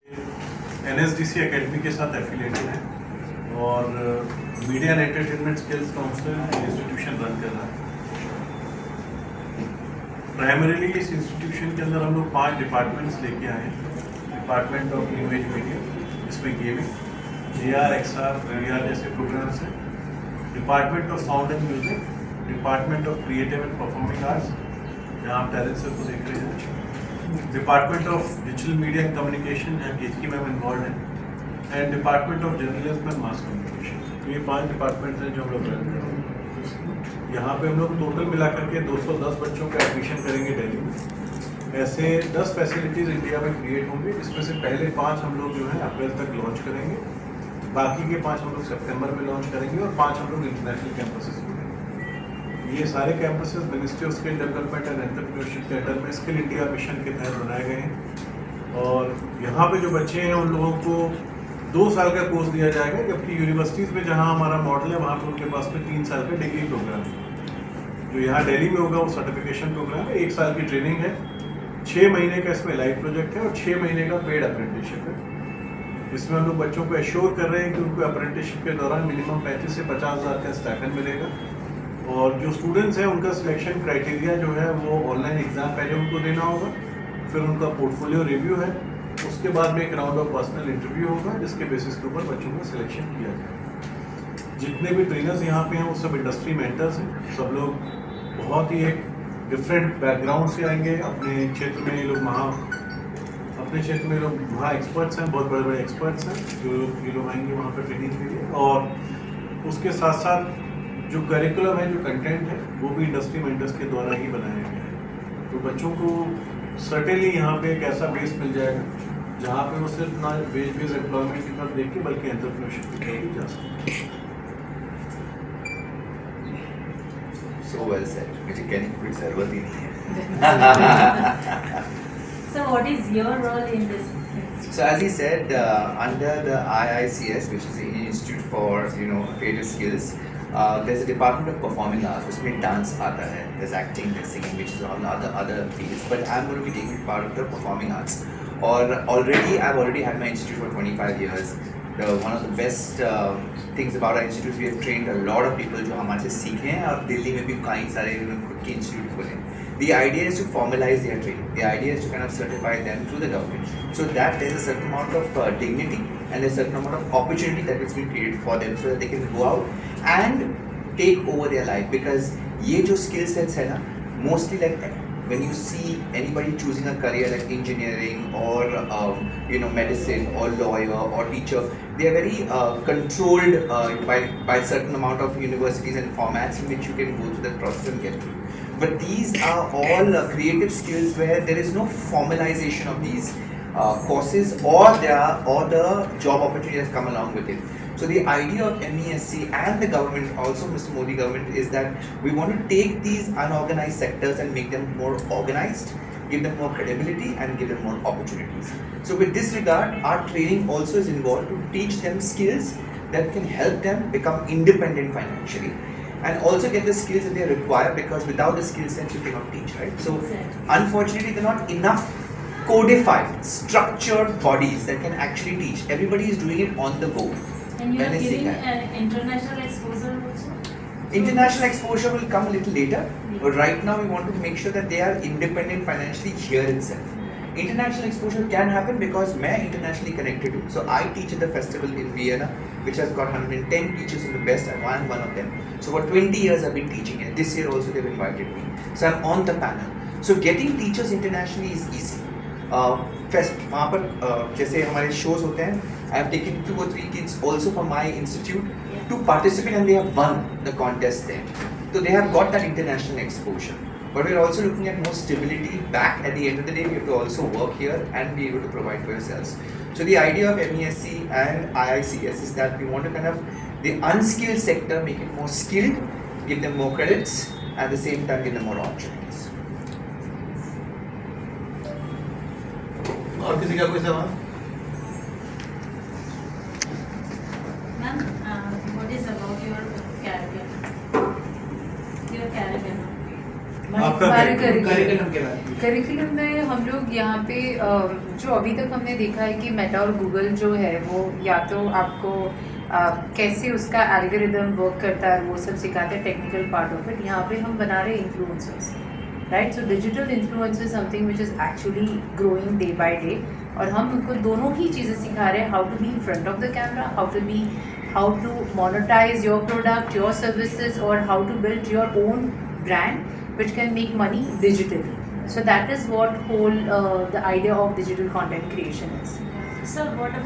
NSDC academy के साथ affiliated है और media and entertainment skills council institution run कर रहा है। प्राइमरीली इस इंस्टीट्यूशन के अंदर हम लोग 5 डिपार्टमेंट्स लेके आए हैं। Department of new age media, इसमें गेमिंग, AR, XR, VR जैसे प्रोग्राम्स हैं। Department of sound and music, department of creative and performing arts, जहाँ आप टैलेंट सर को देख रहे हैं। Department of digital media and communication, जहाँ केतकी मैम इन्वॉल्व है, and department of journalism and mass communication. तो ये 5 डिपार्टमेंट्स हैं जो हम लोग रन कर रहे हैं। यहाँ पे हम लोग टोटल मिलाकर के 210 बच्चों का एडमिशन करेंगे दिल्ली में। ऐसे 10 फैसिलिटीज़ इंडिया में क्रिएट होंगे, जिसमें से पहले 5 हम लोग जो है अप्रैल तक लॉन्च करेंगे, बाकी के 5 हम लोग सितंबर में लॉन्च करेंगे और 5 हम लोग इंटरनेशनल कैंपसेस में। ये सारे campuses ministry of skill development and entrepreneurship के अंडर में स्किल इंडिया मिशन के तहत बनाए गए हैं। और यहाँ पे जो बच्चे हैं उन लोगों को 2 साल का कोर्स दिया जाएगा, जबकि यूनिवर्सिटीज़ में जहाँ हमारा मॉडल है वहाँ पर उनके पास में 3 साल का डिग्री प्रोग्राम है। जो यहाँ दिल्ली में होगा वो सर्टिफिकेशन प्रोग्राम है, 1 साल की ट्रेनिंग है, 6 महीने का इसमें लाइव प्रोजेक्ट है और 6 महीने का पेड अप्रेंटिसशिप है। इसमें हम लोग बच्चों को एश्योर कर रहे हैं कि उनको अप्रेंटिसशिप के दौरान मिनिमम 35 से 50 हज़ार का स्टाइपेंड मिलेगा। और जो स्टूडेंट्स हैं उनका सिलेक्शन क्राइटेरिया जो है वो ऑनलाइन एग्जाम पहले उनको देना होगा, फिर उनका पोर्टफोलियो रिव्यू है, उसके बाद में एक राउंड ऑफ पर्सनल इंटरव्यू होगा, जिसके बेसिस के ऊपर बच्चों का सिलेक्शन किया जाएगा। जितने भी ट्रेनर्स यहाँ पे हैं वो सब इंडस्ट्री मेंटर्स हैं। सब लोग बहुत ही एक डिफरेंट बैकग्राउंड से आएंगे। अपने क्षेत्र में ये लोग वहाँ एक्सपर्ट्स हैं, बहुत बड़े बड़े एक्सपर्ट्स हैं जो ये लोग आएंगे वहाँ पर ट्रेनिंग के लिए। और उसके साथ साथ जो करिकुलम है, जो कंटेंट है, वो भी इंडस्ट्री मेंटर्स के द्वारा ही बनाया गया है। तो बच्चों को सर्टेनली यहाँ पे एक ऐसा बेस मिल जाएगा जहाँ पे वो सिर्फ ना वेज बेस्ड एम्प्लॉयमेंट की तरफ देख के बल्कि एंटरप्रेन्योरशिप की तरफ भी जा सकते हैं। So well said. मुझे कहने की कोई ज़रूरत ही नहीं है। So what is your role in this? So as he said, under the IICS, which is the Institute for Creative Skills, there's a department of performing arts. उसमें dance आता है, there's acting, there's singing, which is all other fields. But I'm going to be taking part of the performing arts. Or I've already had my institute for 25 years. One of the best things about our institute, we have trained a lot of people जो हमारे से सीखे हैं और दिल्ली में भी कई सारे खुद के इंस्टीट्यूट खोले। The idea is to formalize their training. The idea is to kind of certify them through the government, so that there's a certain amount of dignity and there's a certain amount of opportunity that has been created for them, so that they can go out and take over their life. Because ये जो skill sets है ना, mostly like when you see anybody choosing a career like engineering or medicine or lawyer or teacher, they are very controlled by certain amount of universities and formats in which you can go through that process and get through. But these are all creative skills where there is no formalization of these courses or the job opportunity has come along with it. So the idea of MESC and the government, also Mr. Modi government, is that we want to take these unorganized sectors and make them more organized, give them more credibility and give them more opportunities. So with this regard, our training also is involved to teach them skills that can help them become independent financially. And also get the skills that they require, because without the skill sets you cannot teach, right? So unfortunately there are not enough codified, structured bodies that can actually teach. Everybody is doing it on the go. And you are giving international exposure also? International exposure will come a little later, but right now we want to make sure that they are independent financially here itself. International exposure can happen because I am internationally connected to. So I teach at the festival in Vienna, which has got 110 teachers in the best, and I am one of them. So for 20 years I've been teaching, and this year also they've invited me. So I'm on the panel. So getting teachers internationally is easy. वहाँ पर जैसे हमारे shows होते हैं, I have taken 2 or 3 kids also from my institute to participate, and they have won the contest there. So they have got that international exposure. But we're also looking at more stability back. At the end of the day, we have to also work here and be able to provide for yourselves. So the idea of MESC and IICS is that we want to kind of the unskilled sector, make it more skilled, give them more credits, at the same time give them more opportunities. और किसी का कोई सवाल? Ma'am, what is about your career? आपका हमारे curriculum के बारे में। करिकुलम में हम लोग यहाँ पे जो अभी तक हमने देखा है कि मेटा और गूगल जो है वो या तो आपको कैसे उसका एल्गोरिदम वर्क करता है वो सब सिखाते हैं, टेक्निकल पार्ट ऑफ इट। यहाँ पे हम बना रहे influencers, right. So digital influence is something which is actually growing day by day, और हम उनको दोनों ही चीज़ें सिखा रहे हैं, how to be in front of the camera, how to monetize your product, your services, or how to build your own brand which can make money digitally. So that is what whole the idea of digital content creation is. Sir, what about